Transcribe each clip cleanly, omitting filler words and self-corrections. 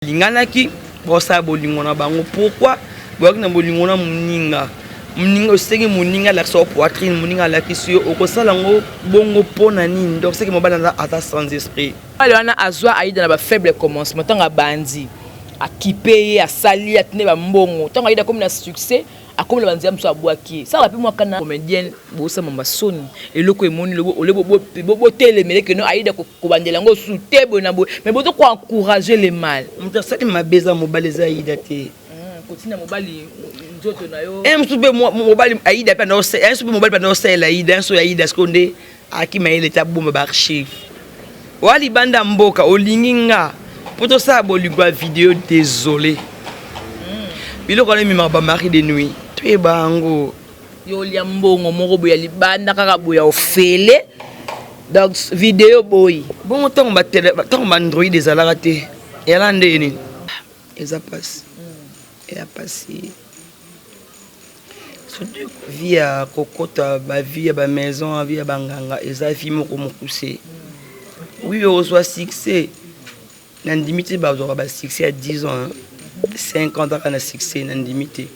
Linganaki bosa bolingo na bango pourquoi boyaki na bolingo na muninga muninga oseki muninga la so poitrine muninga la kisio okosala ngo bongo pona nini donc c'est que mobala na ata sans esprit ale wana azwa aida na ba faible commencement tanga bandi akipe asali atine ba mbongo tanga aida comme na succès akomi na banzia mso abwaki ça rapi moi kana comédienne bosa mamba soni eloko emoni bo telemele que no aida ko bandela ngo soutebo na bo mais bozo ko encourager les mal mutasaki mabeza mobaleza aida te continue mobali njoto na yo msube mobali aida pa no se msube mobali pa no se la aida so aida skonde akima ile tabomba ba archive wali banda mboka olinginga poto sa bolingwa vidéo désolé biloko na mima ba mari de nuit tu bango yo lia mbongo moko boya libanda kaka boya ofele donc vidéo boy bon tant ba android des alaraté et là ndeni eza passe et a passé surtout via kokota ba via ba maison via banganga eza fi moko mokuse oui on soit succès n'indimité ba succès à 10 ans 50 ans na succès n'indimité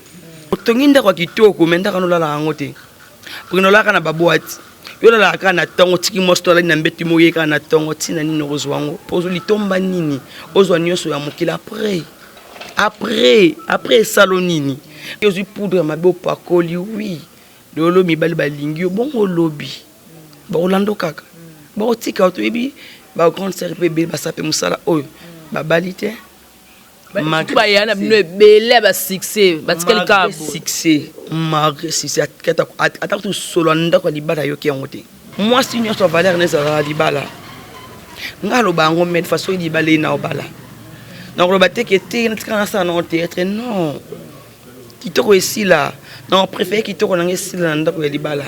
otonginda kwa kitoko menda kanola la ngote kunola kana baboati yola la kana tongo tiki mostola na mbeti moye kana tongo tina nini rozwango pozo litomba nini ozwa nyoso ya mokila après salonini yozu poudre mabe opakoli oui lolo mibali balingi bongo lobi ba olando kaka ba otika otoyebi ba grande sœur pe ba sape musala oyo ba balite ba yana bino ebele ba succès batikeli ka succès magre succès ata tout solo ndako libala yoki yango te moi si nyoso valeur ne sera libala ngalo bango met façon libala na obala donc le baté qui était dans ça non théâtre non kitoko ici là non préféré kitoko na ngesi là ndako libala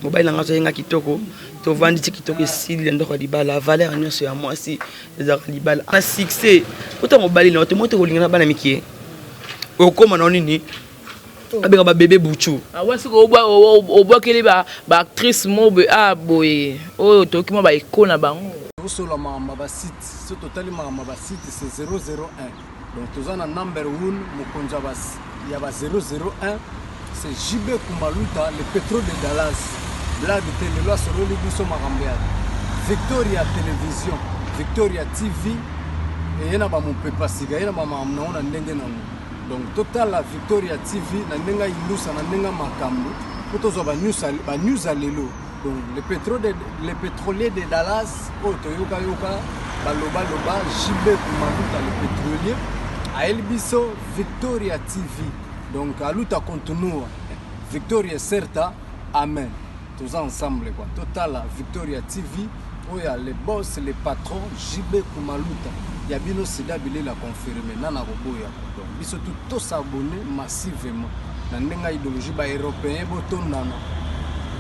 mobile na ngazo yenga kitoko to vandi kitoko ici ndako libala valeur nyoso ya moi si les libala na succès autant mobile na to moto kolingana bana mikie okoma na nini abenga ba bébé buchu wasi ko obwa kele ba actrice mobe boy o to kimo ba ikona bango solo ma site ce total ma site c'est 001 donc tous en number 1 mokonja bas il y a 001 c'est JB Kumaluta le pétrole de Dallas blague télé loi sur le biso marambia Victoria télévision Victoria TV et yana ba mon pepa siga yana ba na ndenge na donc total la Victoria TV na ndenga ilusa na ndenga makambo potozo ba news alelo donc le pétrolier de Dallas Toyoka baloba JB Kumaluta le pétrolier a Elbiso Victoria TV donc aluta continua Victoria certa amen tous ensemble quoi total la Victoria TV oya les boss les patrons JB Kumaluta ya bino sida bile la confirmer nana roboya donc biso tout s'abonner massivement na ndenga idéologie ba européen botondana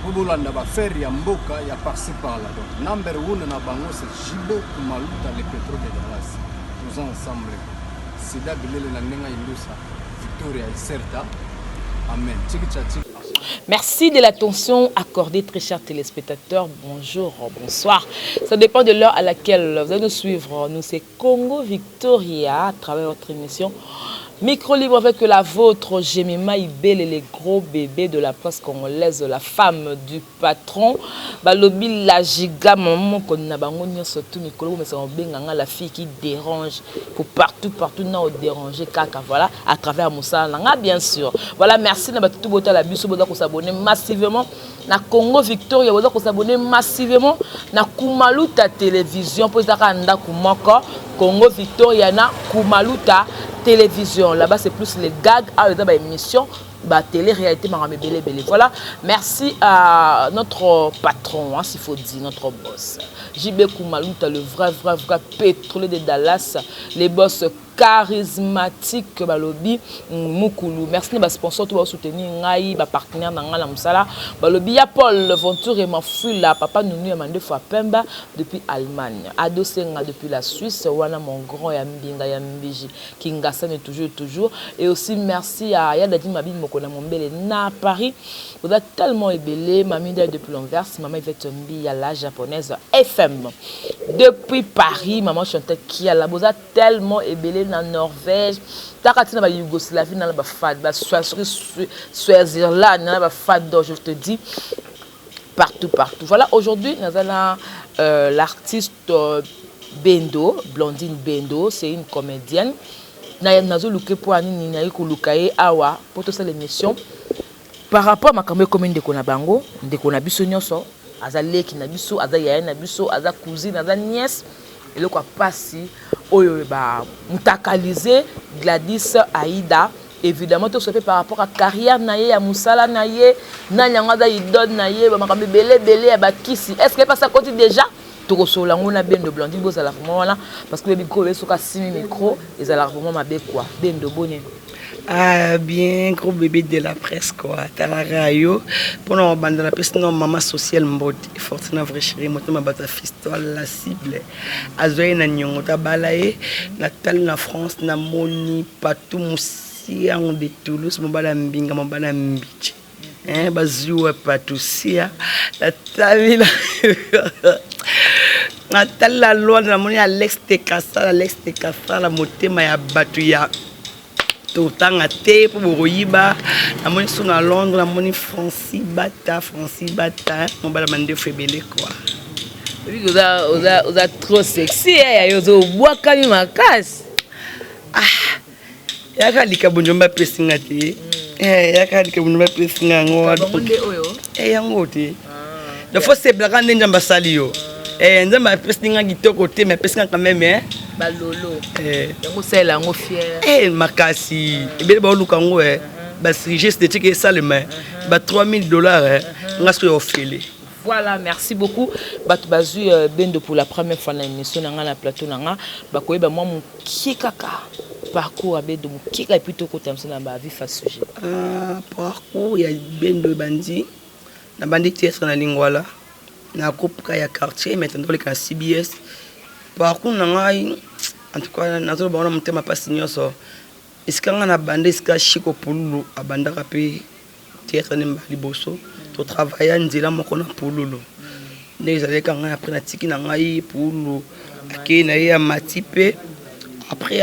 Bobolanda ba faire ya mboka ya par-ci par-là donc number 1 na bango c'est JB Kumaluta le pétrole de Dallas tous ensemble sida bilele na ndenga ilusa Victoria certa amen tiki. Merci de l'attention accordée, très chers téléspectateurs. Bonjour, bonsoir. Ça dépend de l'heure à laquelle vous allez nous suivre. Nous, c'est Congo Victoria à travers votre émission Micro libre avec la vôtre, Jemima Ibel et les gros bébés de la place congolaise, la femme du patron. Balobi la giga maman qu'on a bangonia surtout Mikolo mais c'est la fille qui dérange pour partout n'a déranger kaka voilà à travers Moussa Nanga bien sûr. Voilà merci na batutu bota la biso boda ko s'abonner massivement na Congo Victoria boda ko s'abonner massivement na Kumaluta télévision pour ça anda kumoko Congo Victoria na Kumaluta télévision. Là-bas, c'est plus les gags à l'émission, télé-réalité, belé. Voilà. Merci à notre patron, hein, s'il faut dire, notre boss. JB Kumaluta, le vrai pétrolier de Dallas, les boss charismatique balobi mukulu merci les sponsors tout soutenir ngai ba partenaire na ngala musala balobi ya Paul Venture et Mafula papa Nounou Amande fois Pemba depuis Allemagne Ado Senga depuis la Suisse wana mon grand ya mbinga ya mbiji Kingasa est toujours et aussi merci à Yadadi Mabi Mokona Mombele na Paris vous êtes tellement ébélé mamie depuis l'Anvers maman Yvette Mbi à la japonaise FM depuis Paris maman chantait qui à la boza tellement ébélé na Norvège, takatina ba Yougoslavie na ba fad, ba Swaziland na ba fad, je te dis partout. Voilà, aujourd'hui nous avons l'artiste Bendo, Blondine Bendo, c'est une comédienne. Nazo luke pour ani na ko lukaye awa pour toute l'émission. Par rapport à ma caméra commune de Konabango, de Konabiso nyonso, azaleki na biso, azaya na biso, aza cousine, aza nièce, et le quoi passi, oyo ba mutakaliser Gladys Aïda, évidemment tout se fait par rapport à carrière naye ya musala naye, na nyanga idole naye, ba makambe belé ba kisi. Est-ce que pas ça continue déjà? Tout sur la ngona Bendo Blondine boza la vraiment là parce que le micro est sur 6 micro et ça la vraiment ma be quoi Bendo bonne. Ah bien, gros bébé de la presse quoi. Talarayo pour nous bande la personne maman sociale mbot fortuna vrai chérie moto ma bata fistole la cible. Azoye na nyongo ta balaye na tal na France na moni patou musia on de Toulouse mo bala mbinga mo bala mbichi. Baziwa patou sia la tavila. Natala loi na moni Alex Tekasa la motema ya batu ya totanga te pour boyiba na moni sous na Londres na moni Francis Bata on va la demander febele quoi. Oui, oza trop sexy yozo boaka mi makasi. Yaka likabonjomba pesinga te. Yaka likabonjomba pesinga ngo. Yango te. Il faut se blaga ndamba sali yo. Nzamba pesinga kitoko te mais pesinga quand même balolo. Yango sala yango fier. Makasi. Ebele ba luka ngo ba geste de tike salema. Ba $3000 ngasko yo fele. Voilà, merci beaucoup. Batu bazu Bendo pour la première fois dans l'émission nanga na plateau nanga. Ba koyeba moi mon kikaka. Parcours à Bendo mon kika plutôt côté na ba vie face sujet. Parcours ya Bendo bandi. Na bandi théâtre na Lingwala. Na groupe ya quartier maintenant le CBS. Parcours nanga en tout cas nazo ba na mutema pasi nyoso. Iskanga na bandi iska shiko pululu abanda kapé théâtre nemba liboso. To travailler nzela moko na pululu. Les allez quand après na tiki na ngai pululu. Ake na ya matipe. Après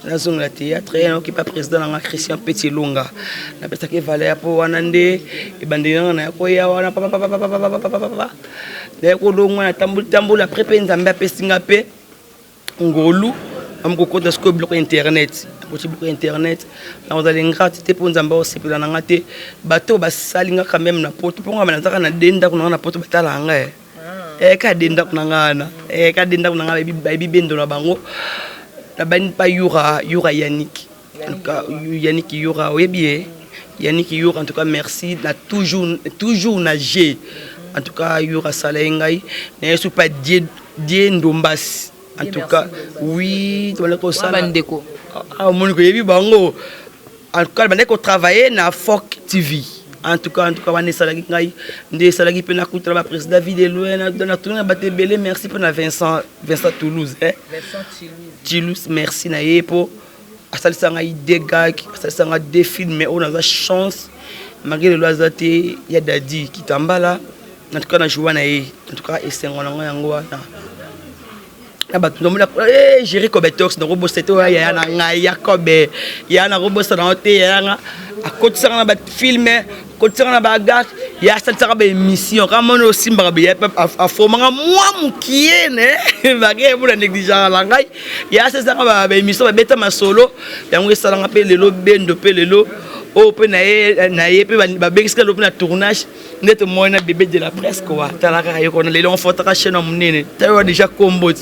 la zone de théâtre, on qui pas président na Christian Petit Longa. Na pesa ke valeur pour wanande e bandena na ko ya wana papa. De ko longa na tambula après pe nzambe pesinga pe ngolu am ko kota sko bloc internet. Ko bloc internet na on allait gratuité pour nzamba aussi pour na ngate bato basalinga quand même na poto pour ngama na na denda ko na poto batala nga. Ka denda ko ngana. Ka denda ko ngana bibi Bendo na bango. La bande pas Yura Yannick. En tout cas, Yannick Yura, oui bien. Yannick Yura, en tout cas, merci. La toujours nagé. En tout cas, Yura Salengai. Ne suis pas Ndombas. En tout cas, oui. Tu vas le ça. Ah, mon Dieu, bango. En tout cas, bande ko travailler na Foc TV. En tout cas, on est salagi ngai. Ndé salagi pe na kutra ba président vidéo na dans tourner baté belé merci pour na Vincent Toulouse Vincent Toulouse merci na yepo asali sanga idega asali sanga des films mais on a la chance malgré le loisate ya dadi kitambala en tout cas na joie na ye en tout cas esengo na yango na batu ndomula gérer Cobetox na robot seto ya na ngai Yakobe ya na robot sa na hotel ya nga akotisa na ba filmer kotisa na ba gars ya satira ba émission comme on aussi mba a formanga moi mukiene bagé pour la négligence la ngai ya satira ba émission ba beta masolo yango esalanga pe lelo Bendo pe lelo o pe na ye pe ba bekiska lo na tournage net moi na bébé de la presse quoi talaka yo ko na lelo on fotaka chaîne munene tayo déjà combo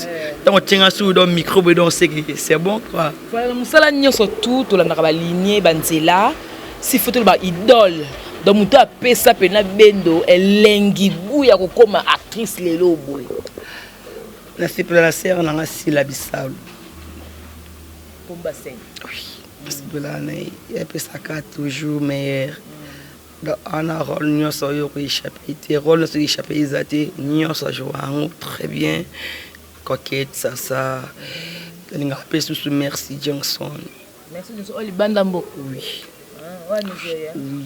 tant tinga sous dans micro be donc c'est bon quoi voilà musala nyoso tout la na ba lignée banzela si photo ba idole donc muto apesa pe na Bendo elengi buya ko koma actrice lelo boy na c'est la sœur na Sila Bissau Pomba Sen oui parce que là il y a pesa ka toujours meilleur donc on a rôle nyoso yo ko échappé rôle so échappé izate nyoso joango très bien coquette ça ninga pesa sous merci Johnson merci Johnson oli banda mboko oui ouais Nigeria oui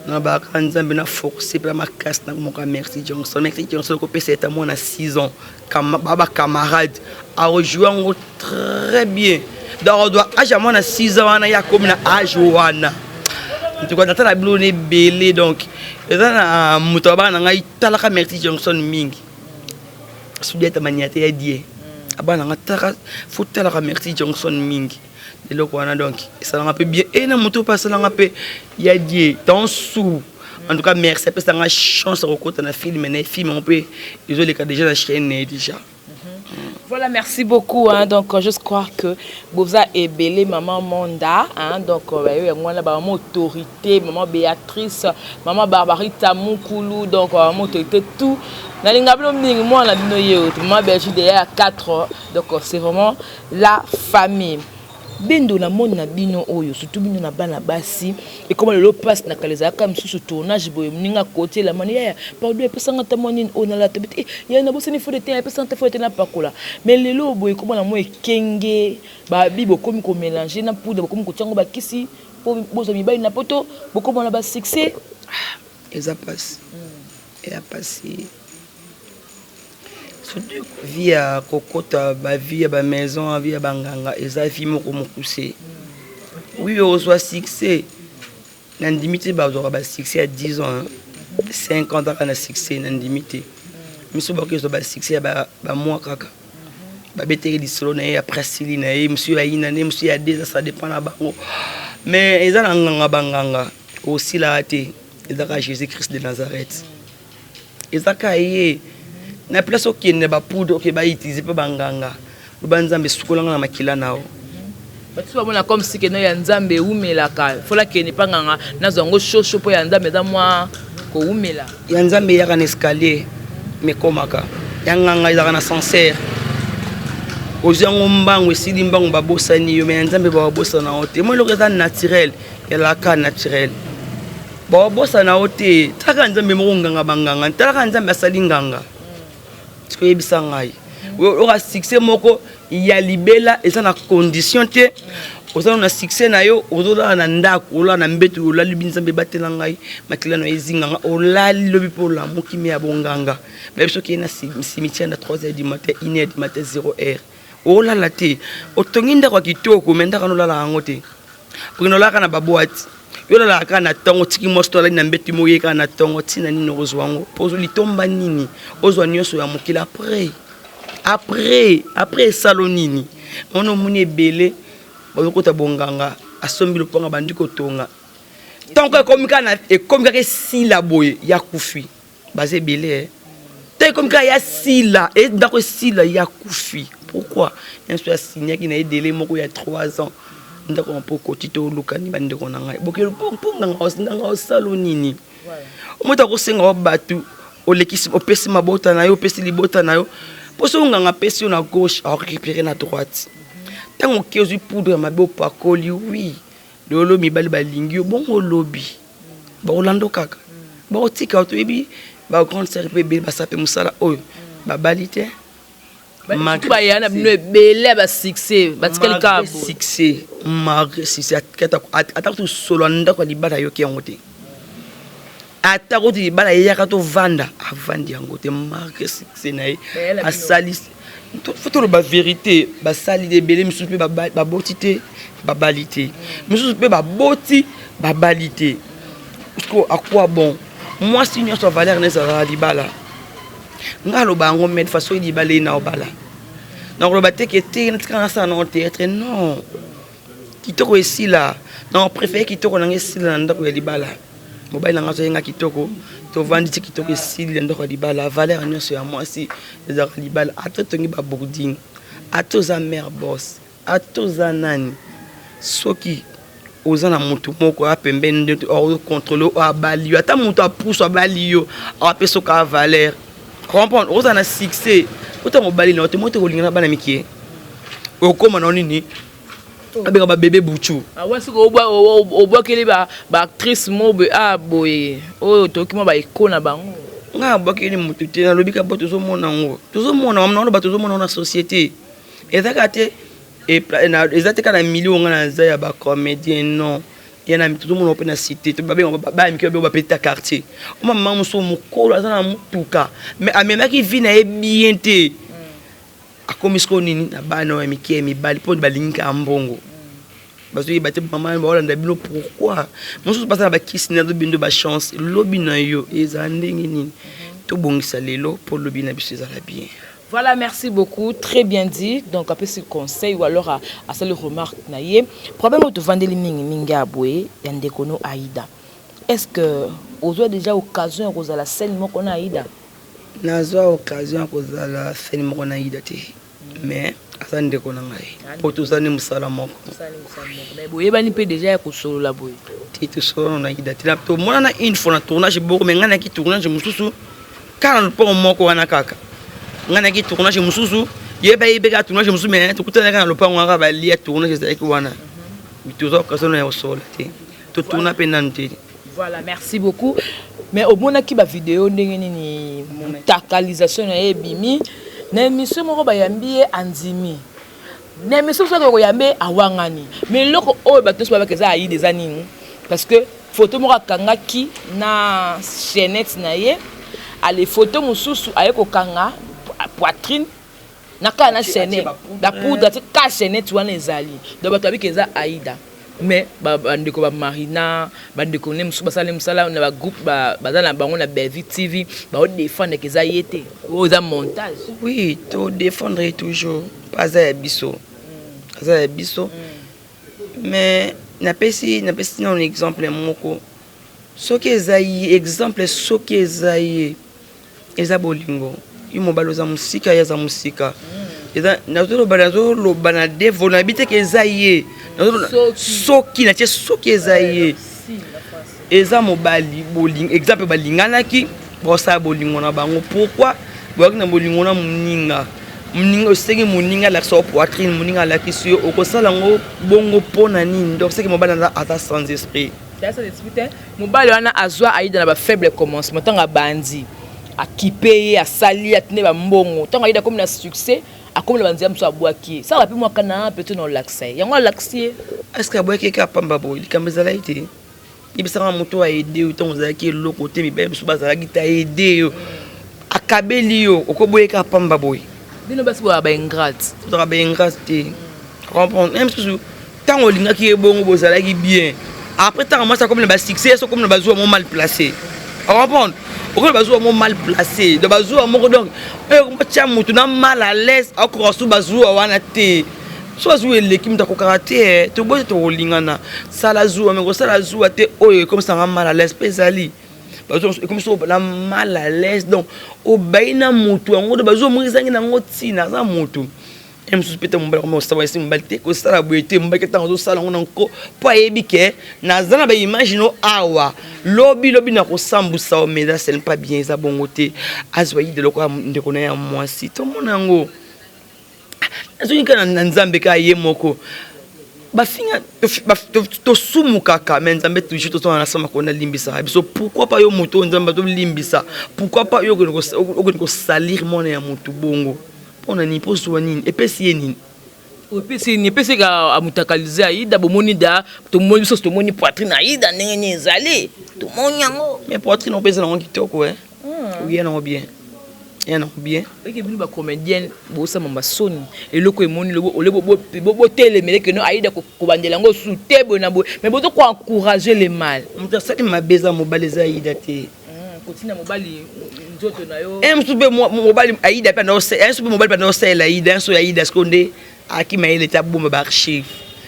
na baka nzambe na forcé pe ma casse na moka Merci Johnson ko pesa ta mona 6 ans comme baba camarade a rejoint très bien donc on doit âge mona 6 ans na ya comme na âge wana tu connais ta la blonde belé donc eza na muto bana ngai talaka Merci Johnson mingi sudieta maniate ya die abana ngataka futalaka Merci Johnson mingi le quoi donc ça l'a peu bien et na moto passe là peu il y a dit dans sous en tout cas merci parce que ça a chance de rencontrer un film on peut ils ont les cas déjà la chaîne déjà. Voilà, merci beaucoup. Hein. Donc, je crois que Bouza est belé, maman Monda. Hein. Donc, maman autorité, maman Béatrice, maman Barbarita Moukoulou. Donc, maman autorité, tout. Moi, maman Belgique derrière 4. Donc, c'est vraiment la famille. Bendo na moni na bino oyo surtout bino na bana basi et comme le passe na kaleza comme sous tournage boy mninga côté la mani ya pardon pesanga ta moni on la tebete ya na bosani fo de te pesanga fo de na pakola mais lelo boy comme na mo ekenge ba bibo comme ko mélanger na poudre comme ko tsango ba kisi po bozo mi ba na poto boko bona ba succès et ça passe et a passé via kokota ba via ba maison via banganga eza vie moko mokuse oui on soit succès n'indimité ba ba succès à 10 ans 50 ans na succès n'indimité monsieur ba ko ba succès ba mois kaka ba beteli di solo na après sili na monsieur aina ne monsieur a déjà ça dépend na bango mais eza nganga banganga aussi là té eza Jésus Christ de Nazareth eza kaye na place qui ne ba poudre qui ba utiliser pas banganga banzambe sukolanga na makila nao batu ba mona comme si que no ya nzambe umelaka fola ke ne panganga na zongo shosho po ya nzambe za mwa ko umela ya nzambe ya kana escalier mais komaka ya nganga ya kana ascenseur oziango mbango esili mbango babosani yo mais nzambe ba bosana ote moi le reza naturel ya la ka naturel ba bosana ote taka nzambe mo nganga banganga taka nzambe asali nganga que ebisangai ora succès moko ya libela eza na condition te ozana na succès na yo ozola na ndako ola na mbetu ola libinzambe batela ngai makila no ezinga ola lobi po la mokimi ya bonganga ba biso ki na cimetière na 3h du matin 1h du matin 0h ola la te otongi ndako kitoko menda kana ola ngo te pino la kana baboati yola la kana tongo tiki mostola na mbetu moye kana tongo tina nini ozwango pozo litomba nini ozwa nyoso ya mokila après salonini ono muni belé bazokota bonganga asombi loponga bandiko tonga tanko ekomika na ekomika ke sila boye ya kufi basé belé te ekomika ya sila et ndako sila ya kufi pourquoi un soit signé qui na délai moko ya 3 ans ndako mpo kotito lukani bandeko na ngai bokelo ponga nga salonini omota ko senga batu olekisi opesi mabota na yo opesi libota na yo poso nganga pesi na gauche a récupérer na droite tango kezu poudre mabe pakoli oui lolo mibali balingi bongo lobby ba olando kaka ba otika to ebi ba grande sœur pe ba sape musala oyo ba balite ba yana bino belé ba succès batikali kabo succès magre succès atako solo ndako libala yo ke ngote atako ti libala yaka to vanda avandi yango te magre succès nae asali faut le ba vérité ba sali de belé musu pe ba botité ba balité musu pe ba boti ba balité parce à quoi bon moi si nous sommes valeur nezala libala ngalo bango met façon libala na obala donc le baté qui était quand ça non théâtre non kitoko ici là non préféré kitoko na ici là ndako ya libala mobile nga so yenga kitoko to vandi kitoko ici là ndako ya libala valeur nyonso ya moi si za libala atotongi ba boarding atoza mère boss atoza nani soki ozana mutu moko apembende o contrôler o bali ata mutu apousse bali yo apeso ka valeur comprendre ozana succès autant bali na otemote kolinga bana mikie okoma na nini abeka ba bébé buchu awasi ko obwa kele ba actrice mobe boye o toki mo ba ikona bango nga bokeli mutu te na lobika boto zo mona ngo tozo mona amna ba tozo mona na société ezaka te et ezate kana million nga na za ya ba comédien non Il y a tout le monde dans la cité, tout le monde dans petit quartier. Maman muso mukolo azana mutuka. Mais amena qui vient na bien te. Akomisko nini na bana wa mikie mibali po balinga ambongo. Parce que bate maman ba olanda bino pourquoi? Muso passa ba kisina do bindo ba chance. Lobi na yo ezandingi nini. To bongisa lelo pour lobi na biso ezala bien. Voilà, merci beaucoup, très bien dit. Donc, après ce conseil ou alors à cette remarque, problème de vendre les mingi aboué, yandekono Aïda. Est-ce que vous avez déjà occasion de la scène qu'on a Aïda? Nous avons occasion de la scène qu'on a Aïda, mais ça ne déconne pas. Pour tout ça, nous sommes mais vous avez déjà un solo là boy. Tu solo on a Aïda. Tu moi on a une fois un tournage beaucoup, mais on a qui tournage mususu. Quand on prend mon ko na kaka. Ngana ki tournage mususu yeba yebeka tournage mususu mais tukutana kana lopa ngaka ba lia tournage za ekwana mituzo kasono ya osola te to tourna penante. Voilà, merci beaucoup. Mais au mona ki ba vidéo ndenge nini takalisation na ebimi na émission moko ba yambi andimi na émission so ko yambe awangani mais loko o ba to so ba keza ayi des années parce que photo moko kangaki na chaînette na ye ale photo mususu ayeko kanga poitrine naka na chaîne la poudre ka chaîne tu wana ezali donc bato abiki eza Aïda mais bandeko ba Marina bandeko ne musu basale musala na ba groupe bazana bango na Belvi TV ba o défendre que eza yete o za montage. Oui, to défendre toujours pas à biso ça biso mais na pesi un exemple moko soki ezai exemple soki ezai eza bolingo imo baloza musika ya za musika eza nazolo bana devo na bite ke ezaye soki na tie soki ezaye eza mobali bolingo exemple balingana ki bosa bolingo na bango pourquoi boki na bolingo na muninga osengi muninga la so poitrine muninga la kisio okosala ngo bongo pona nini donc c'est que mobali na ata sans esprit ça c'est mobali wana azwa Aïda na ba faible commencement tanga bandi akipeye asali atine ba mbongo tant Aïda comme na succès akomi na banzia mso abwaki ça va plus moi kana peut-être non l'accès yango l'accès est-ce que abwaki ka pamba boy likambeza laité ibisanga moto a aider autant ozaki le côté mi ben so bazala ki ta aider yo akabeli yo okoboye ka pamba boy bino basi ba ingrate to ba ingrate comprendre même si tant olinga ki ebongo bozala ki bien après tant moi ça comme le succès so comme le bazo mal placé comprendre pourquoi le bazou est mal placé le bazou est donc tu n'as mal à l'aise encore sous bazou wana te soit jouer l'équipe de karaté tu bois to lingana ça la zou mais ça la zou te comme ça mal à l'aise pesali bazou comme ça na mal à l'aise donc au baina mutu ngo de bazou mrizangi na ngoti na za mutu em suspecte mon comme ça va essayer m'balté ko ça la boité m'balté tant zo sala ngona ko pa yebike na zana ba imagino awa lobi na ko sambusa o mais ça n'est pas bien ça bon côté azwa de loko ndeko na ya mwasi to monango azuni kana nzambe ka ye moko bafinga to sumuka ka mais nzambe toujours to na sama ko na limbisa biso pourquoi pas yo moto nzambe to limbisa pourquoi pas yo ko salir mon ya moto bongo on a ni poso nini epesi nini epesi ni epesi ka amutakalize Aïda bomoni da to moni so to moni poitrine Aïda ndenge ni ezali to moni yango mais poitrine on pesa na kitoko oui non bien et que bino ba comédienne bo sa mamba soni eloko emoni bo telemele que no Aïda ko bandela ngo soute bo na bo mais bo to ko encourager les mal mutasaki mabeza mobaleza Aïda te continue mobali nzoto na yo msube mobali Aïda pa no se msube mobali pa no se la Aïda so Aïda skonde akima ile ta bomba ba archive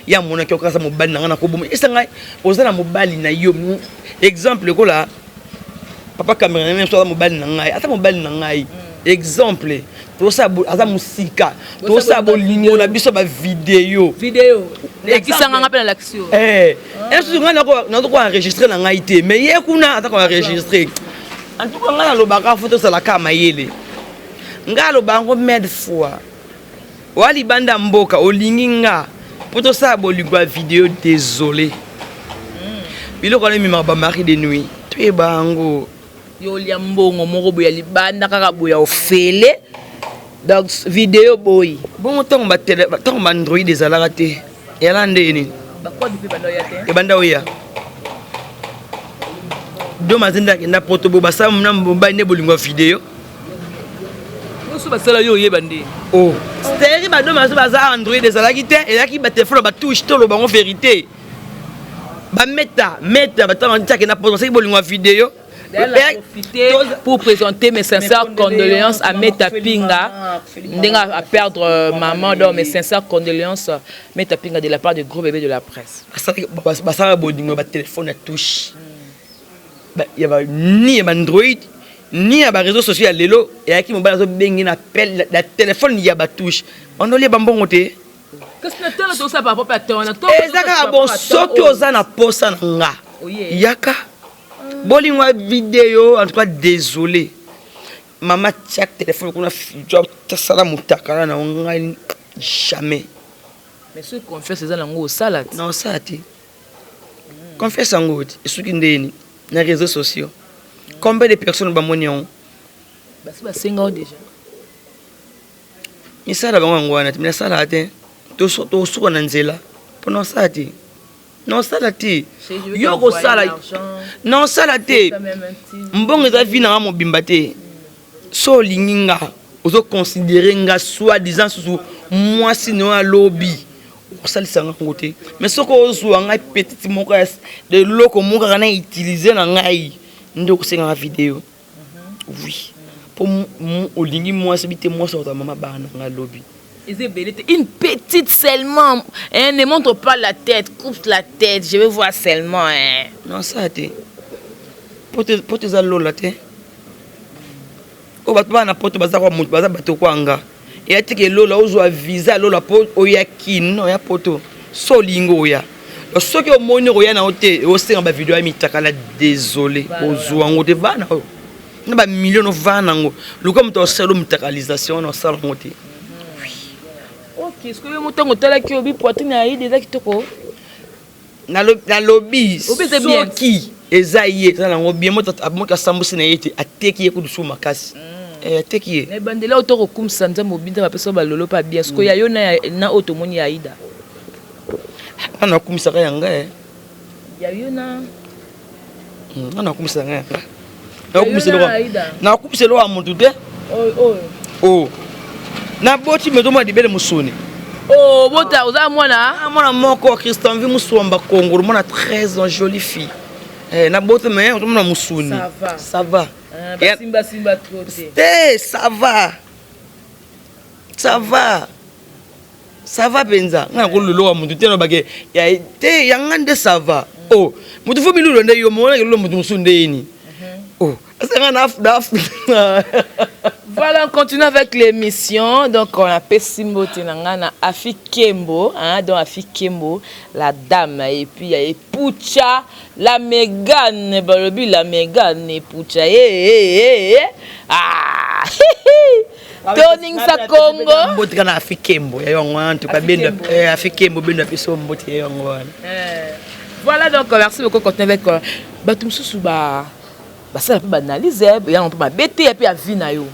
ya mona ko kasa mobali na ko bomba esanga ozana mobali na yo exemple ko la papa caméra même so mobali na ngai ata mobali na ngai exemple to sa aza musika to sa bolingo na biso ba video ya kisanga ngapela l'action est-ce nga na ko enregistrer na ngai te mais ye kuna ata ko enregistrer en tout cas nga lo baka photo sala kama yele nga lo bango med fois wali banda mboka olingi nga poto sa bolingo video désolé biloko na mima ba mari de nuit to e bango yo lia mbongo moko boya libanda kaka boya ofele donc vidéo boy bon temps ba Android ezalaka te yala ndeni ba quoi depuis banda ya te e banda oya do mazenda na poto bo basa mna mbomba ne bolingo vidéo oso basala yo yebande oh c'est ba do mazo baza Android ezalaki te elaki ba téléphone ba touche to lo bango vérité ba meta ba tanga ntaka na poto c'est bolingo vidéo pour présenter mes sincères condoléances à Meta Pinga à perdre maman donc mes sincères condoléances Meta Pinga de la part du gros bébé de la presse ça bolingo ba téléphone à touche il y a ni Android ni à réseaux sociaux lelo et qui mobile zo bengi na appel la téléphone y a ba touche on doit les bambongo te qu'est-ce que tu as tout ça par rapport à toi ezaka bon soki oza na posa nga yaka bolingo vidéo en tout cas désolé maman tchak téléphone qu'on a fait ça la mutaka na ngai jamais mais ce qu'on fait c'est ça lango salade non ça ti confesse ngoti isuki ndeni na réseaux sociaux combien de personnes ba monion basi ba senga déjà ni sala ba ngwana ti na sala te to suko na nzela pour ça ti non sala te yo ko sala non sala te mbongo za vie na mobimba te so linginga ozo considérer nga soit disant sous moi sinon à lobby osalisa nga ngote mais soko ozo nga petit moko de loko moko kana utiliser na ngai ndo ko senga vidéo oui pour olingi moi c'est moi sur ta maman bana nga lobby. Une petite seulement, hein, ne montre pas la tête, coupe la tête, je veux voir seulement. Hein. Non, ça a été. Pour tes allos là, tu o batba na poto baza kwa mutu baza bato kwanga. Et ati ke lola ozo visa lola poto oyaki no ya poto. Solingo ya. Soki o moni roya na hote o senga ba vidéo ya mitaka la désolé ozo ngo te vana. Na ba million vana ngo. Luko mto selo mutakalisation no sala ngote. Ok, est-ce que vous avez dit que vous avez déjà kitoko na lobby soki ezaye na lobby moto amoka sambusi na yete ateki yeku dusu makasi ateki ye na bandela otoko kumsa nzambo binda ba peso balolo pa bien sko ya yo na otomoni ya ida ana kumisa ka yanga ya yo na ana kumisa nga na kumisa lo amuntu te oh na boti medomo dibele musoni oh bota oza mwana moko Christian vi musomba Congo mwana très jolie fille na boti mais mwana musoni ça va simba trop ça va benza na ko lolo wa mutu te no bage ya te yanga nde ça va oh mutu fo bilulo nde yo mona lo mutu musunde yini oh voilà, on continue avec l'émission. Donc, on a Pessimbo Tenangana, Afi Kembo, hein, donc Afi Kembo, la dame, et puis il y a Pucha, la Mégane, Balobi, la Mégane, et Pucha, ah, Toning sa Congo. Botkana Afi Kembo, et on tout cas bien Afi Kembo, bien Piso Mboti, voilà, donc merci beaucoup. Continuer avec Batum Souba. Ça peut banaliser, on peut bêter et puis à vinayo.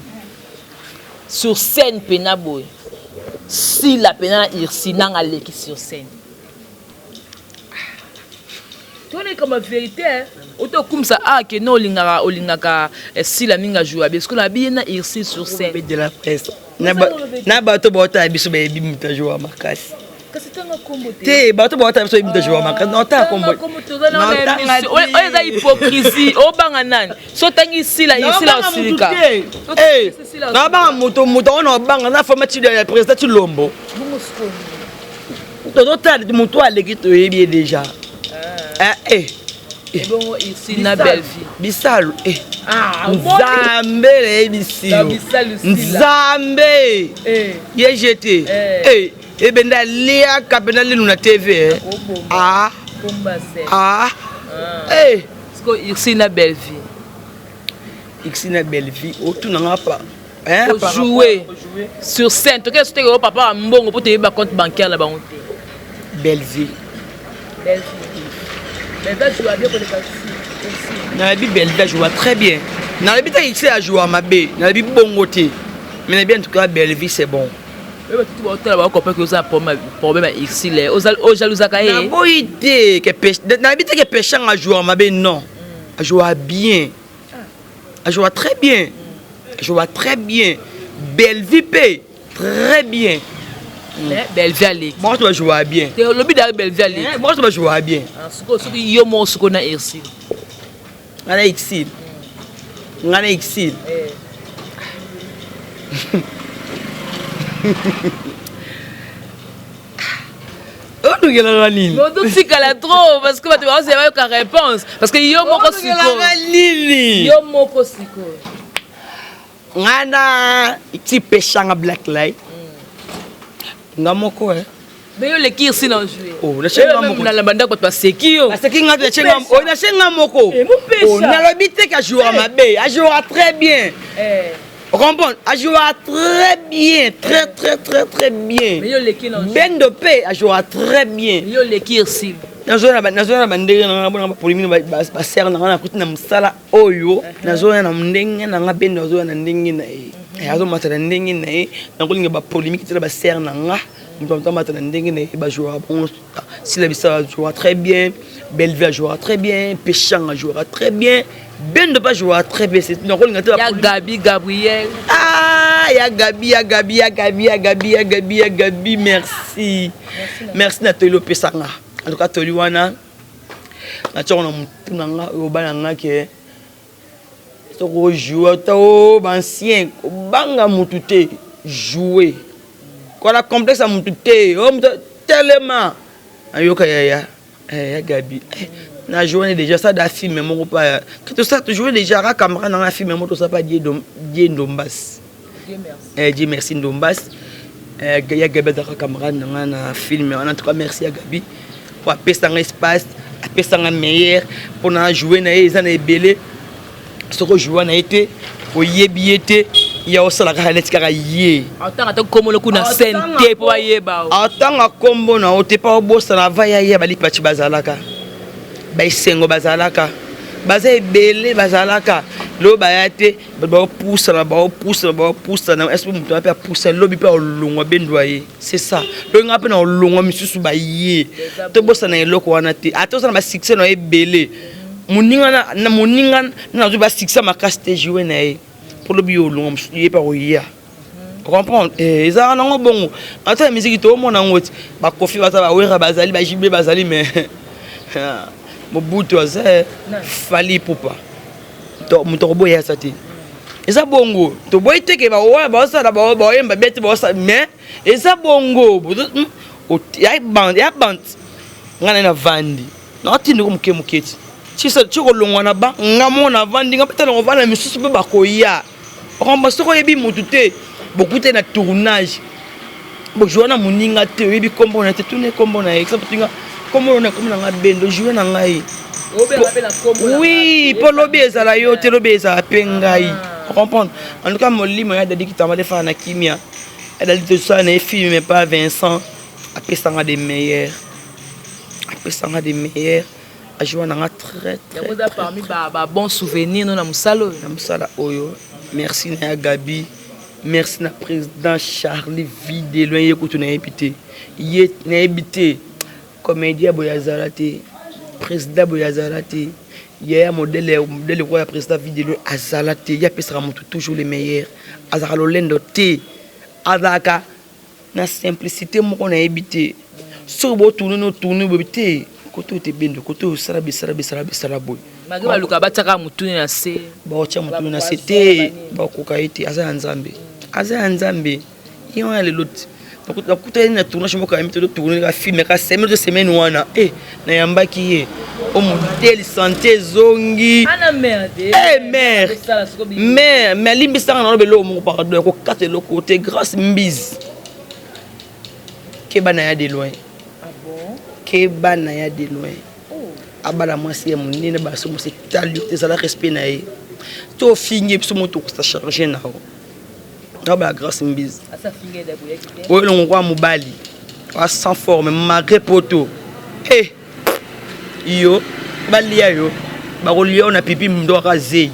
Sur scène penaboy. Si la pena irsi nang aleki sur scène. Tu es comme vérité, autant comme ça que non olingaka si la minga joue parce que la bien na irsi sur scène de la presse. Na bato bota biso be bimita joua makasi. Te bato bota biso bimita joua makasi. Non ta combo. On est hypocrisie. O banga nan. So tangi ici la osirika. Eh. Na banga moto on banga na format de la presse tu lombo. Todo ta moto aleki to yebi déjà. Bon, ici na belle vie. Bisalo Nzambe bisilo. Nzambe. Yejete. Ebenda lia kapena linu na TV. Parce que ici na belle vie. Ici na belle vie. Otu nanga pa. Pour jouer sur scène. Tu qu'est-ce que papa mbongo pour te yeba compte bancaire là-bas. Belle vie. Belle vie. Mais va jouer bien pour les aussi. Na bi belle vie joue très bien. Na bi ta ici à jouer à ma bé. Na bi bongoté. Mais bien en tout cas belle vie c'est bon. Mais tu vas là-bas comprendre que ça a problème ici là. Aux jalousa kaé. Na boité que pêche. Na bi ta que pêche à jouer à ma bé non. Elle joue bien. Elle joue très bien. Elle joue très bien. Belle vie paye. Très bien. Belle vie allée. Moi, je dois jouer bien. Le lobby de belle vie allée. Moi, je dois jouer bien. Ce que yo mo ce qu'on a ici. On a exil. On a exil. Oh, nous avons la ligne. Non, tout c'est qu'elle trop parce que tu vas avoir une réponse parce que yo mo ko siko. Yo mo ko siko. Ngana iti peshanga black light. Ngamoko mais yo le kir si non jouer. Oh, na chenga moko. Na la banda ko to seki yo. Parce que ngata chenga oh na chenga moko. Oh, na lobité ka jouera mabe, a jouera très bien. On comprend, a jouera très bien, très bien. Mais yo le kir non. Ben de paix a jouera très bien. Yo le kir si. Na zona bandenge na bona polimi ba ser na kuti na musala oyo na zona na ndenge na nga ben na zona na ndenge na azo matala ndenge na na kolinga ba polémique tela ba ser na nga mutomta matala ndenge na ba jouera bon si la bisa jouera très bien, Belleville jouera très bien, Péchanga jouera très bien, Ben de pas jouera très bien, c'est na kolinga tela ya Gabi Gabriel. Ah, ya Gabi, merci. Merci na telo Pesanga. En tout cas, Toliwana, na tchon na mutunanga obananga ke to jouer to ancien banga mutute jouer. Quoi la complexe à mutute, tellement ayoka ya Gabi. Na joué déjà ça da film mon pas que tout ça tu jouer déjà ra caméra dans la film mon tout ça pas Dieu Ndombas. Dieu merci Ndombas. Ya Gabi da caméra dans na film en tout cas merci à Gabi. Pour appeler un espace, appeler un meilleur, pour jouer dans les années belées. Ce que jouer na été, pour y être, il y a aussi la galette qui a yé. Attends, comme le coup na santé pour y ba. Attends, comme na ote pas au boss na va y bali pati bazalaka. Ba isengo bazalaka. Baza belé bazalaka. Lo bayate, ba pousse na est-ce que mutu pa pousser lobi pa olongwa bendoyer. C'est ça. Lo nga pa na olongwa misusu ba yé. To bossa na eloko wana te. Attention na ba succès na ebelé. Moninga na zo ba succès makasté jouer na e. Pour lobi olongwa misusu pa oya. Tu comprends? Eza na ngo ata musique to mona ngoti ba kofi bata ba wera bazali ba jibe bazali mais Mobutu aza fali popa. To mutobo ya sati. Eza bongo. To boy teke ba wa ba sala ba yemba beti ba sa mais eza bongo. Ya band. Ngana na vandi. Na tindi ko muketi. Chisa chiko longwa na ba ngamona vandi ngapeta ngo vana misusu pe ba koya. Okamba soko yebi mutute. Bokute na tournage. Bo joana muninga te yebi kombo na te tune kombo na exemple tinga. Comment on a comme dans la bende jouer dans ngai. Oui, pour lobby ezala yo te lobby ezala pengai. Tu comprends? En tout cas mon lit m'a dit qu'il t'a demandé faire na kimia. Elle a dit tout ça na film mais pas Vincent. Après ça a des meilleurs. A jouer dans très. Vous avez parmi ba bon souvenir na musalo. Na musala oyo. Merci na Gabi. Merci na président Charlie Videlo yekoto na habité. Yé na habité. Comédien Boyazalate, président Boyazalate, il y a un modèle roi président Videlo Azalate, il y a toujours les meilleurs. Azarolendo T, Azaka, na simplicité, moi on a habité. Sur le tourner, bobité, côté te bendo, côté sarabi. Magaba luka bataka mutune na se. Ba ocha mutune na se te, ba kokaite, Aza Nzambe. Il y a le lot. Nakuta na tournage moko ya mito tourner ka film ka semaine wana na yambaki ye o modèle santé zongi ana merde mais limbisa na belo moko pardon ko kate le côté grâce mbise kebana ya de loin abala mwasi ya munene ba so mo se talio te sala respect na ye to fingi so mo to ko charger na ho la grâce mbise. Oui, on voit Moubali. Sans forme, malgré poto. Yo, Balia yo. Barolia on a pipi m'doira zé.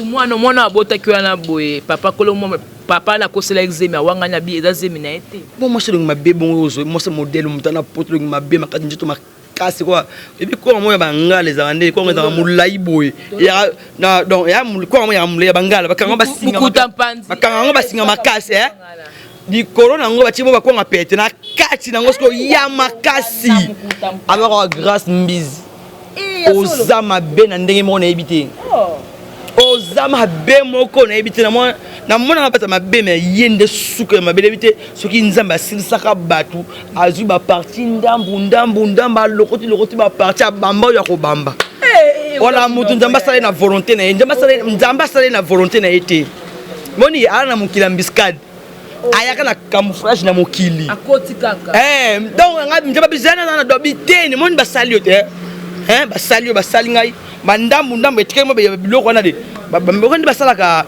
Moi na bota ki wana boye. Papa kolo mo papa na kosela exeme wanga na bi eza zemi na été. Bon moi c'est ma bé bon ozo, moi c'est modèle mutana poto ma bé makati njeto ma makasi quoi et puis quoi moi bangala les andé quoi dans moulai boy ya na donc ya quoi moi ya moulai bangala bakanga basinga bakanga basinga makasi di corona ngo bachimo bakonga pete na kati na ngosko ya makasi alors grâce mbizi ozama be na ndenge mo na ebité ozama be moko na ebité na mona bata mabe me yende suka mabe ebité soki nzamba silisaka batu azu ba parti ndamba lokoti ba parti bamba ya ko bamba wala mutu nzamba sale na volonté na nzamba sale na volonté na été moni ana mukila mbiskade ayaka na camouflage na mokili akoti kaka donc nzamba bizana na dobiteni moni basali yote basali ngai bandambu etike mo biloko wana de bamoko ndi basalaka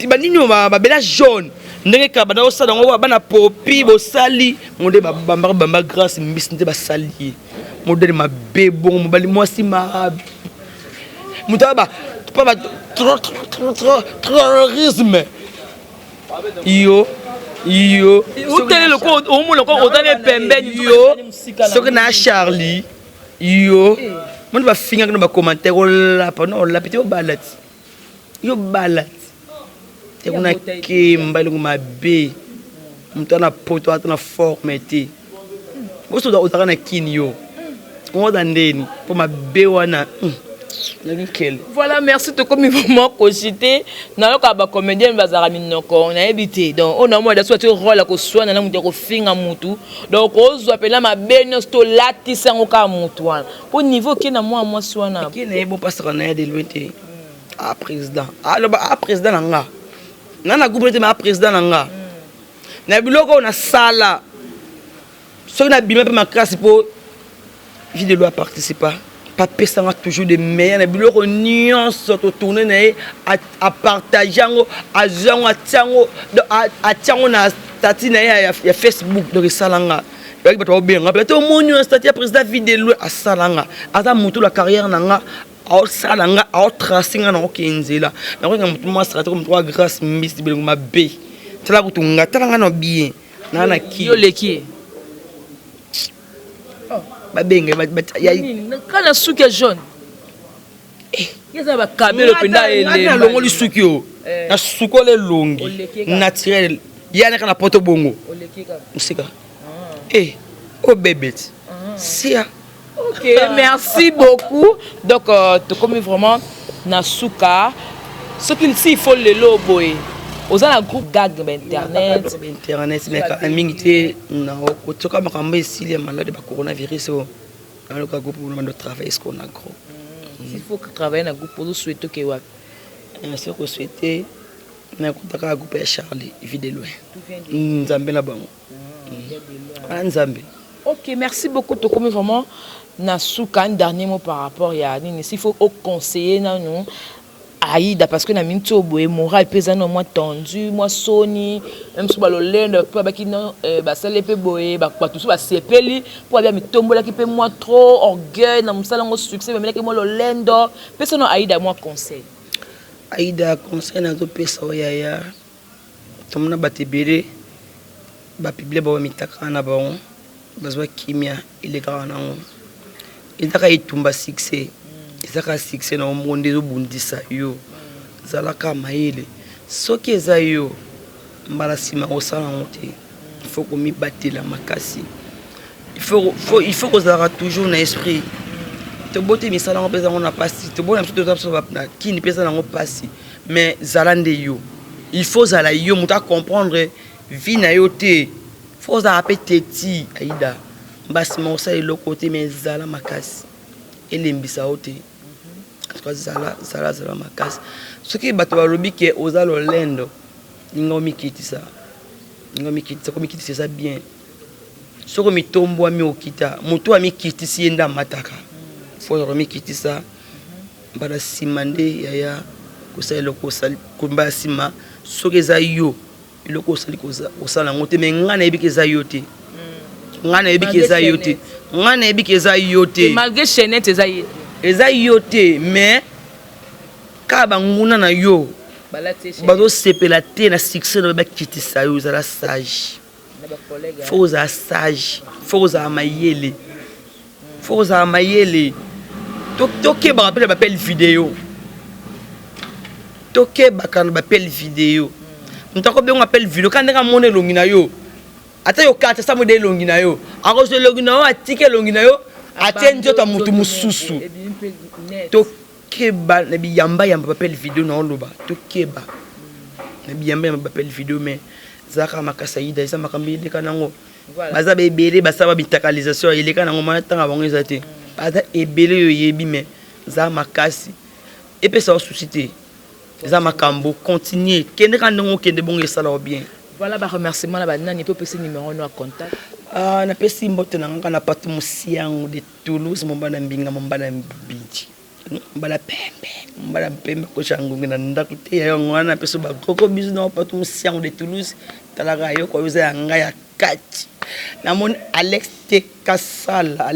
banini babela jaune ndenge ka bana osala ngo bana popi bosali monde bamba grâce mbisi nte basali modèle mabe bon mobali mwasi ma mutaba pas terrorisme yo utele loko omo loko otane pembeni yo soki na Charlie yo mon ba finga no ba commentaire la pendant la petit balati yo balati te kuna ke mbali ngoma be mutana poto atana forme te boso da otaka na kini yo ngo dandeni po mabe wana voilà, merci de comme vraiment cogité. Dans le cas de comédien, on a évité. Donc, on a moins de soit rôle à soit dans le film à mutu. Donc, on se appelle ma bénéfice to lati sans aucun mutu. Pour niveau qui n'a moi soit na. Qui n'est bon parce qu'on a de loin à président. À président nanga. Nana gouvernement mais à président nanga. Na biloko on a sala. Ce qu'on a bien ma classe pour vidéo à participer. Papa ça toujours des meilleurs les biloko nuance to tourner à partager à zango à tiango na statut na ya Facebook de salanga avec bato bien rappelé to moni un statut président vidéo à salanga ata mutu la carrière nanga au salanga au tracing na okenzela na ko mutu moi stratégie comme trois grâce miss biloko mabe tala kutunga tala na bien na ki yo leki babenge kana suki jaune yesa ba kabelo penda ele na longo li suki yo na suko le longi naturel yana kana poto bongo musika oh bébé sia OK merci beaucoup donc tu comme vraiment na suka ce qu'il s'il faut le loboy aux un groupe gag internet mais quand mingi na kotoka makambo esili malade ba coronavirus dans le groupe pour le travail est-ce qu'on a gros il faut que travailler dans groupe pour souhaiter que wa ce que souhaiter na kotaka groupe ya Charlie vide loin nzambe na bango nzambe. OK merci beaucoup to comme vraiment na suka un dernier mot par rapport ya nini s'il faut au conseiller na nous Aïda parce que na minto boye moral pesano moi tendu moi soni même si balo lendo pa bakino ba salepe boye ba tout so ba sepeli pour bien mitombola ki pe moi trop orgueil na musala ngo succès mais que moi lo lendo pesano Aïda moi conseil na to pesa oyaya tomna batebere ba publier ba mitaka na ba bazwa kimia ile kana ngo itaka itumba succès ezaka succès na monde ezobundisa yo zalaka maele soki eza yo mbala sima osala ngote il faut komi batela makasi il faut kozalaka toujours na esprit te bote misala ngo pesa ngo na pasi te bona msuto tapso na kini pesa nango pasi mais zalande yo il faut zala yo muta comprendre vie na yo te faut za apeteti Aïda mbasi mo sa le côté mais zala makasi elembisa ote zala makasi soki bato balobi ke ozalo lendo ningo mikitisa komikitisa eza bien soko mitombo ami okita moto amikitisi yenda mataka fo mikitisa mbala sima nde yaya kosala eloko osali komba sima soki eza yo eloko osali kosala yango te me nga nayebi ke eza yo te nga nayebi ke eza yo te malgré chaînette eza yo te mais ka banguna na yo bazo sepela te na succès na bakitisa yo zala sage faut à sage, faut à mayele. Faut à mayele. Toké ba rappelle appel vidéo. Toké ba kan ba appel vidéo. Ntako be on appel vidéo quand nga moné longina yo. Ata yo kata sa modèle longina yo. Ako so longina yo atike longina yo. Atende to mutu mususu. Toké ba na bi yamba yamba appel vidéo na oloba. Toké ba. Na bi yamba yamba appel vidéo mais zaka makasaida isa makambi de kanango. Baza be belé basa ba bitakalisation ile kanango matanga bango ezate. Baza ebele yo yebi mais za makasi. Et puis ça suscité. Ça makambo continuer. Kende kanango kende bon esala bien. Voilà ba remerciement la banani peut passer numéro no contact. Ah na pesi mbote na ngana patu musiango de Toulouse mombana mbinga mombana mbiji. Mbala pembe ko changu ngina ndakute ya ngwana peso ba koko bizu na patu musiango de Toulouse talaga yo ko uza nga ya kati. Na mon Alex T Kasala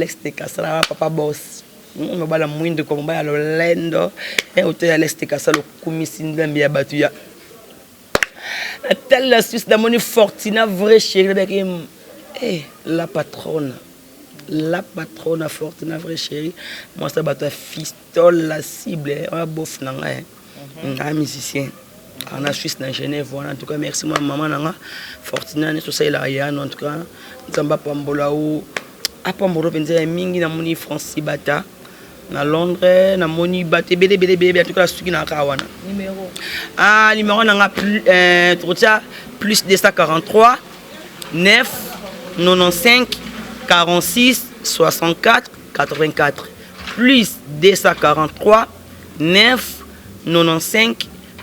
papa boss. Mbala mwindo ko mbala lolendo e hotel Alex T Kasala kumisinda mbia batu ya telle la Suisse d'amoni Fortina vraie chérie la patronne Fortina vraie chérie moi ça bat fistole la cible un bof nanga un musicien en la Suisse na Genève voilà en tout cas merci moi maman nanga Fortina ne so ça la ya en tout cas nzamba pambola ou apambola penza mingi na moni Francis Bata na Londres na moni baté bébé en tout cas suki na kawana numéro nanga plus 243 9 95 46 64 84 plus 243 9 95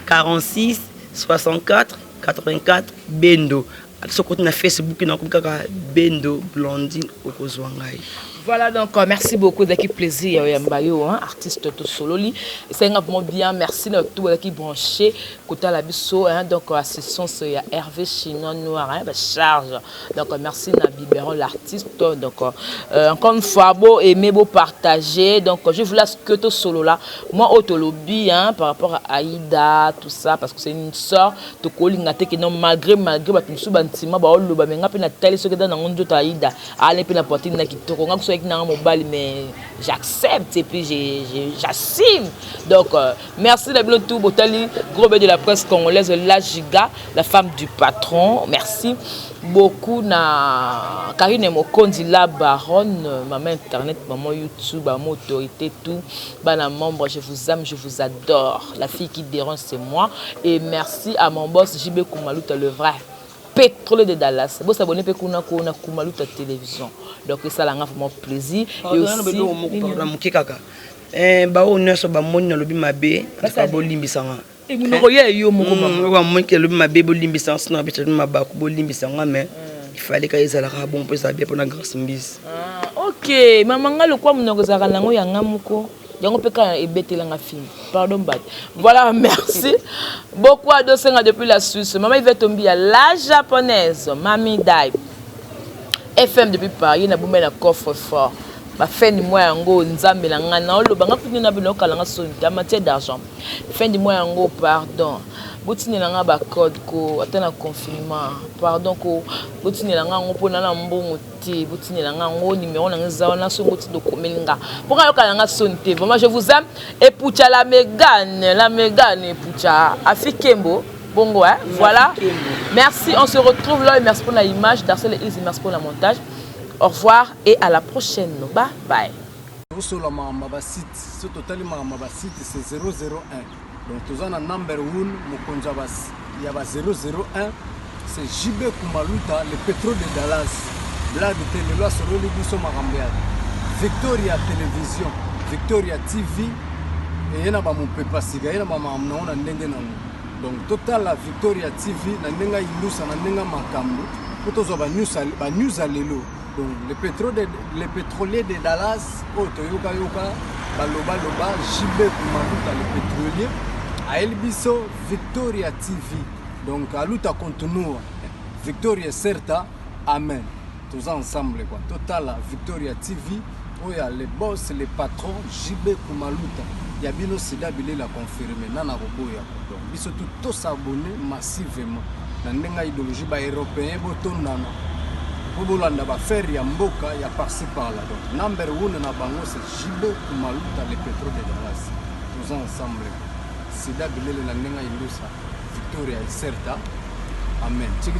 46 64 84 Bendo so côté na Facebook na kaka Bendo Blondine okozwangai. Voilà donc merci beaucoup d'équipe plaisir Yambayo artiste tout sololi c'est vraiment bien merci de tout qui branché côté la biso donc assistance il y a Hervé Chinon Noir charge donc merci na Biberon l'artiste donc encore une fois beau aimer beau partager donc je vous laisse que tout solo là moi autolobby par rapport à Aïda tout ça parce que c'est une sœur to kolinga te que non malgré batusu bantima ba oloba menga pe na tele ce que dans ngondo ta Aïda aller pe na portine na kitoko mais j'accepte et puis j'assume donc merci la tout Botali gros de la presse congolaise la Giga la femme du patron merci beaucoup na Karine Mokondi la baronne maman internet maman YouTube maman autorité tout bana membre je vous aime je vous adore la fille qui dérange c'est moi et merci à mon boss JB Kumaluta le vrai pétrole de Dallas. Vous s'abonnez à Kumaluta télévision. Donc ça l'a vraiment plaisir. Et aussi ba o neso ba moni na lobi mabe ka bo limbisanga. Et vous n'auriez yo moko ba moni ke lobi mabe bo limbisanga sina bitu maba ko bo limbisanga mais il fallait que ezala ka bon pour ça bien pour na grâce mbisi. OK, maman nga le quoi munoko zaka nango yanga moko. Yango peka ebetelanga film. Pardon bad. Voilà, merci. Beaucoup à dosenga depuis la Suisse. Maman Yvette Tombia, la japonaise, Mami Dai. FM depuis Paris, na boumé na coffre fort. Ba fin du mois yango nzambe la ngana olo banga pini na bino kala nga so en matière d'argent. Fin du mois yango pardon. Botini na nga ba code ko atana confinement. Pardon ko botini na nga ngo pona na mbongo ti botini na nga ngo numéro na nga na so ngoti do komelinga. Pour nga kala nga so nte. Vraiment je vous aime et pucha la Mégane pucha Afikembo. Bongo hein. Voilà. Merci, on se retrouve là et merci pour l'image d'Arcel et merci pour le montage. Au revoir et à la prochaine. Bye bye. Sur la site, ce total site c'est 001. Donc tous en number 1 Mokonjabas, il y a 001, c'est JB Kumaluta, le pétrole de Dallas. Blague de télé sur le Libiso Marambéa. Victoria Télévision, Victoria TV et il y a mon papa siga, il y a ma maman na ndenge nango. Donc total la Victoria TV na ndenga ilusa na ndenga makambo. Potozo ba news alelo. Donc le pétrolier de Dallas, Toyoka Yoka, Baloba JB Kumaluta le pétrolier, à Elbiso Victoria TV. Donc à Luta continue, Victoria Certa, Amen. Tous ensemble quoi. Total Victoria TV, où il y a les boss, les patrons, JB Kumaluta. Il y a bien aussi d'habiller la confirmer, Nana Roboya. Donc ils sont tous abonnés massivement. Dans l'idéologie européenne, po bolanda ba faire ya mboka ya par-ci par-là. Donc number 1 na bango c'est JB Kumaluta le pétrole de Dallas. Tous ensemble. Sida bilele na nenga ilusa Victoria Iserta. Amen. Tchiki